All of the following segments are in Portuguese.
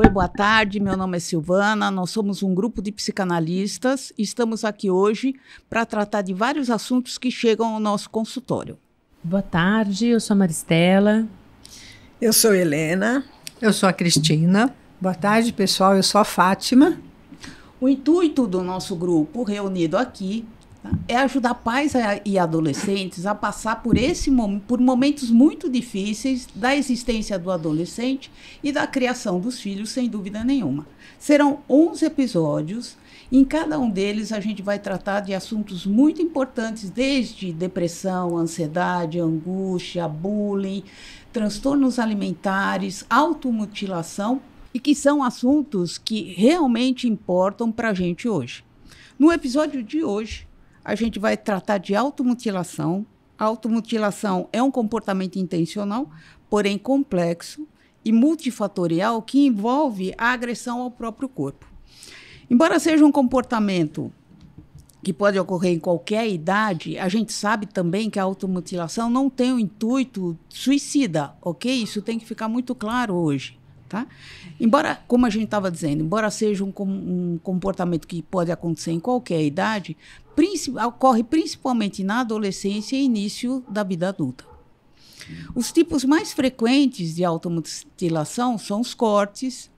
Oi, boa tarde. Meu nome é Silvana. Nós somos um grupo de psicanalistas e estamos aqui hoje para tratar de vários assuntos que chegam ao nosso consultório. Boa tarde, eu sou a Maristela. Eu sou Helena. Eu sou a Cristina. Boa tarde, pessoal. Eu sou a Fátima. O intuito do nosso grupo reunido aqui é ajudar pais e adolescentes a passar por momentos muito difíceis da existência do adolescente e da criação dos filhos, sem dúvida nenhuma. Serão 11 episódios. Em cada um deles, a gente vai tratar de assuntos muito importantes, desde depressão, ansiedade, angústia, bullying, transtornos alimentares, automutilação, e que são assuntos que realmente importam para a gente hoje. No episódio de hoje, a gente vai tratar de automutilação. A automutilação é um comportamento intencional, porém complexo e multifatorial, que envolve a agressão ao próprio corpo. Embora seja um comportamento que pode ocorrer em qualquer idade, a gente sabe também que a automutilação não tem o intuito suicida, ok? Isso tem que ficar muito claro hoje, tá? Embora, como a gente estava dizendo, embora seja um comportamento que pode acontecer em qualquer idade, ocorre principalmente na adolescência e início da vida adulta. Os tipos mais frequentes de automutilação são os cortes,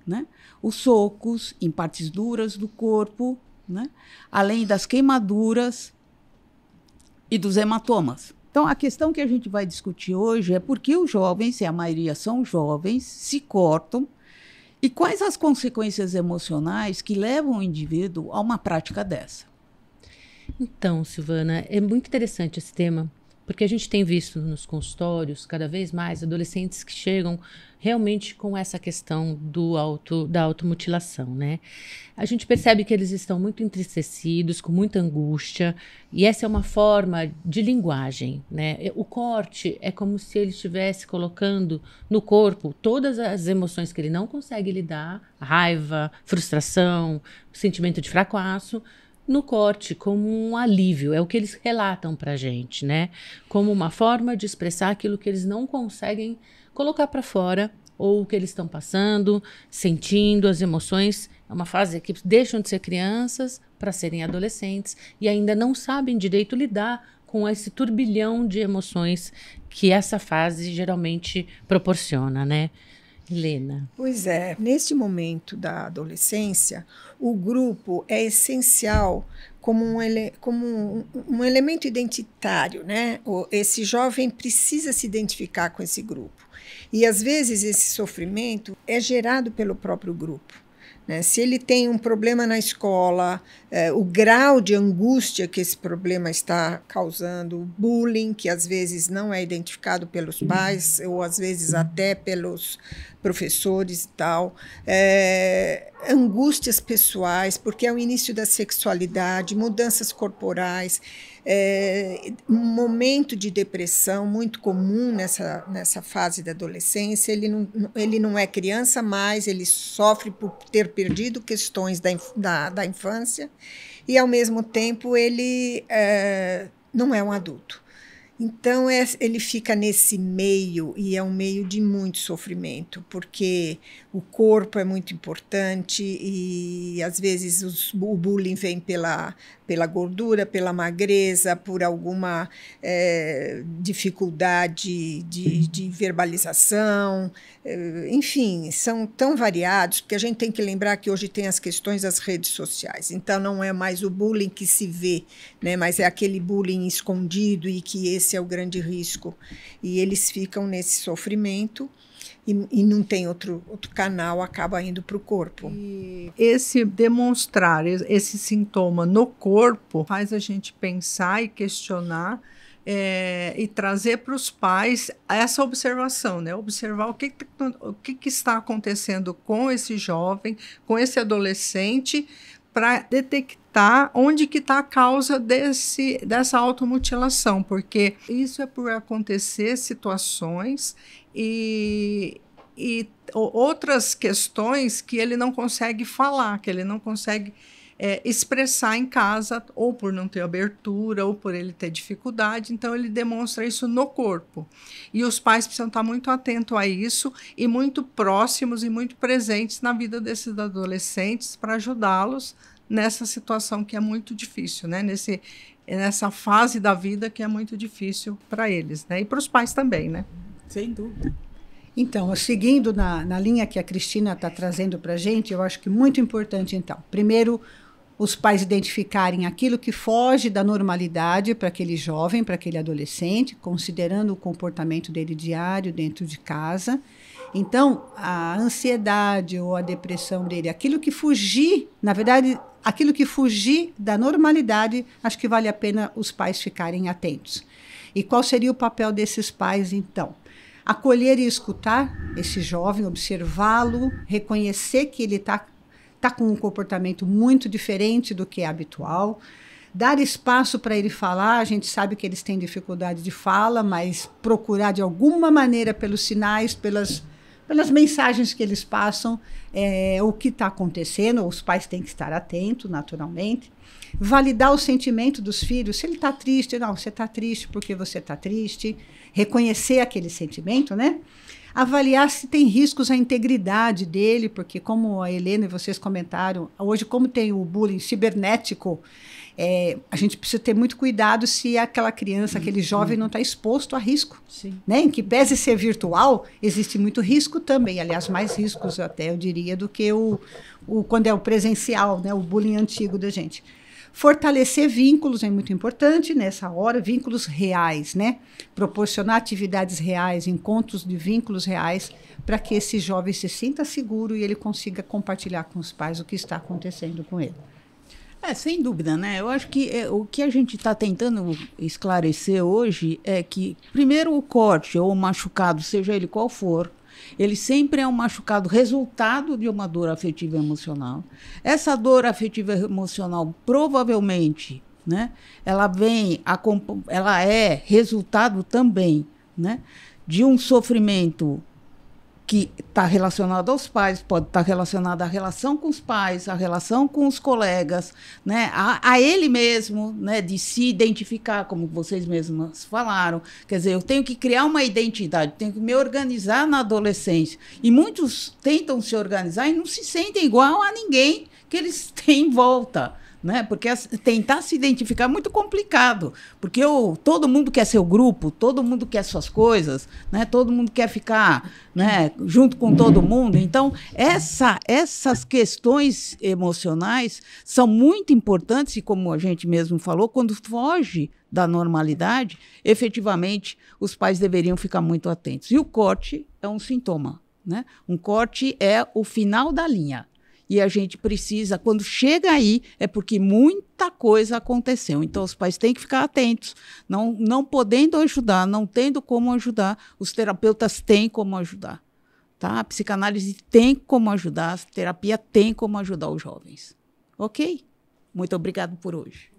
né? Os socos em partes duras do corpo, né? Além das queimaduras e dos hematomas. Então, a questão que a gente vai discutir hoje é por que os jovens, e a maioria são jovens, se cortam e quais as consequências emocionais que levam o indivíduo a uma prática dessa. Então, Silvana, é muito interessante esse tema, porque a gente tem visto nos consultórios cada vez mais adolescentes que chegam realmente com essa questão da automutilação, né? A gente percebe que eles estão muito entristecidos, com muita angústia, e essa é uma forma de linguagem, né? O corte é como se ele estivesse colocando no corpo todas as emoções que ele não consegue lidar, raiva, frustração, sentimento de fracasso, no corte, como um alívio, é o que eles relatam para a gente, né? Como uma forma de expressar aquilo que eles não conseguem colocar para fora, ou o que eles estão passando, sentindo, as emoções. É uma fase que deixam de ser crianças para serem adolescentes e ainda não sabem direito lidar com esse turbilhão de emoções que essa fase geralmente proporciona, né? Helena. Pois é, neste momento da adolescência, o grupo é essencial como um elemento identitário, né? Esse jovem precisa se identificar com esse grupo. E, às vezes, esse sofrimento é gerado pelo próprio grupo. Né? Se ele tem um problema na escola, o grau de angústia que esse problema está causando, o bullying, que às vezes não é identificado pelos pais, ou às vezes até pelos professores e tal, angústias pessoais, porque é o início da sexualidade, mudanças corporais, um momento de depressão muito comum nessa fase da adolescência. Ele não é criança mais, ele sofre por ter perdido questões da infância e, ao mesmo tempo, ele não é um adulto. Então, ele fica nesse meio, e é um meio de muito sofrimento, porque o corpo é muito importante e, às vezes, o bullying vem pela gordura, pela magreza, por alguma dificuldade de verbalização. Enfim, são tão variados, porque a gente tem que lembrar que hoje tem as questões das redes sociais. Então, não é mais o bullying que se vê, né, mas é aquele bullying escondido, e que esse é o grande risco. E eles ficam nesse sofrimento e não tem outro canal, acaba indo para o corpo. E esse demonstrar esse sintoma no corpo faz a gente pensar e questionar e trazer para os pais essa observação, né? Observar o que está acontecendo com esse jovem, com esse adolescente, para detectar onde que está a causa dessa automutilação, porque isso é por acontecer situações e outras questões que ele não consegue falar, que ele não consegue expressar em casa, ou por não ter abertura, ou por ele ter dificuldade. Então, ele demonstra isso no corpo. E os pais precisam estar muito atentos a isso e muito próximos e muito presentes na vida desses adolescentes para ajudá-los nessa situação que é muito difícil, né? Nessa fase da vida que é muito difícil para eles, né? E para os pais também, né? Sem dúvida. Então, seguindo na linha que a Cristina está trazendo para a gente, eu acho que muito importante, então, primeiro, os pais identificarem aquilo que foge da normalidade para aquele jovem, para aquele adolescente, considerando o comportamento dele diário dentro de casa. Então, a ansiedade ou a depressão dele, aquilo que fugir, na verdade, aquilo que fugir da normalidade, acho que vale a pena os pais ficarem atentos. E qual seria o papel desses pais, então? Acolher e escutar esse jovem, observá-lo, reconhecer que ele está com um comportamento muito diferente do que é habitual, dar espaço para ele falar. A gente sabe que eles têm dificuldade de fala, mas procurar de alguma maneira, pelos sinais, pelas mensagens que eles passam, o que está acontecendo. Os pais têm que estar atentos, naturalmente. Validar o sentimento dos filhos. Se ele está triste, não, você está triste porque você está triste. Reconhecer aquele sentimento, né? Avaliar se tem riscos à integridade dele, porque como a Helena e vocês comentaram, hoje como tem o bullying cibernético, a gente precisa ter muito cuidado se aquela criança, aquele jovem não está exposto a risco. Sim. Né? Em que pese ser virtual, existe muito risco também, aliás, mais riscos até, eu diria, do que quando é o presencial, né? O bullying antigo da gente. Fortalecer vínculos é muito importante nessa hora, vínculos reais, né? Proporcionar atividades reais, encontros de vínculos reais, para que esse jovem se sinta seguro e ele consiga compartilhar com os pais o que está acontecendo com ele. Sem dúvida, né? Eu acho que o que a gente está tentando esclarecer hoje é que, primeiro, o corte ou o machucado, seja ele qual for, ele sempre é um machucado resultado de uma dor afetiva e emocional. Essa dor afetiva e emocional, provavelmente, né, ela é resultado também, né, de um sofrimento que está relacionado aos pais, pode estar relacionado à relação com os pais, à relação com os colegas, né, a ele mesmo, né, de se identificar, como vocês mesmos falaram. Quer dizer, eu tenho que criar uma identidade, tenho que me organizar na adolescência. E muitos tentam se organizar e não se sentem igual a ninguém que eles têm em volta. Né? Porque tentar se identificar é muito complicado, porque todo mundo quer seu grupo, todo mundo quer suas coisas, né? Todo mundo quer ficar, né, junto com todo mundo. Então, essas questões emocionais são muito importantes e, como a gente mesmo falou, quando foge da normalidade, efetivamente, os pais deveriam ficar muito atentos. E o corte é um sintoma, né? Um corte é o final da linha. E a gente precisa, quando chega aí, é porque muita coisa aconteceu. Então, os pais têm que ficar atentos. Não podendo ajudar, não tendo como ajudar, os terapeutas têm como ajudar. Tá? A psicanálise tem como ajudar, a terapia tem como ajudar os jovens. Ok? Muito obrigado por hoje.